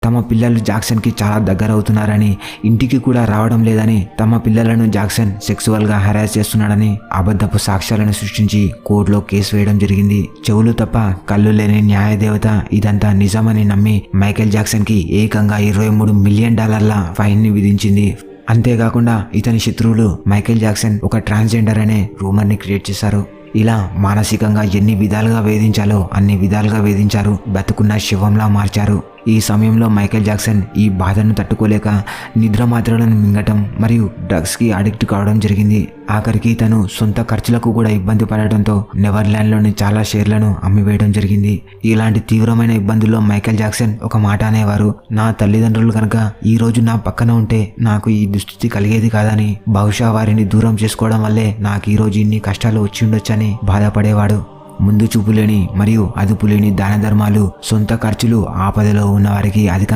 తమ పిల్లలు జాక్సన్కి చాలా దగ్గర అవుతున్నారని, ఇంటికి కూడా రావడం లేదని, తమ పిల్లలను జాక్సన్ సెక్సువల్గా హెరాస్ చేస్తున్నాడని అబద్ధపు సాక్ష్యాలను సృష్టించి కోర్టులో కేసు వేయడం జరిగింది. చెవులు తప్ప కళ్ళు లేని న్యాయదేవత ఇదంతా నిజమని నమ్మి మైకేల్ జాక్సన్కి ఏకంగా $23 మిలియన్ ఫైన్ ని విధించింది. అంతేకాకుండా ఇతని శత్రువులు మైకేల్ జాక్సన్ ఒక ట్రాన్స్జెండర్ అనే రూమర్ని క్రియేట్ చేశారు. ఇలా మానసికంగా ఎన్ని విధాలుగా వేధించాలో అన్ని విధాలుగా వేధించారు. బతుకున్న శివంలా మార్చారు. ఈ సమయంలో మైకేల్ జాక్సన్ ఈ బాధను తట్టుకోలేక నిద్ర మాత్రలను మింగటం మరియు డ్రగ్స్కి అడిక్ట్ కావడం జరిగింది. ఆఖరికి తను సొంత ఖర్చులకు కూడా ఇబ్బంది పడటంతో నెవర్లాండ్లోని చాలా షేర్లను అమ్మివేయడం జరిగింది. ఇలాంటి తీవ్రమైన ఇబ్బందుల్లో మైకేల్ జాక్సన్ ఒక మాట అనేవారు, నా తల్లిదండ్రులు కనుక ఈ రోజు నా పక్కన ఉంటే నాకు ఈ దుస్థితి కలిగేది కాదని, బహుశా వారిని దూరం చేసుకోవడం వల్లే నాకు ఈ రోజు ఇన్ని కష్టాలు వచ్చి ఉండొచ్చని బాధపడేవాడు. ముందు చూపులేని మరియు అదుపులేని దాన ధర్మాలు, సొంత ఖర్చులు, ఆపదలో ఉన్న వారికి అధిక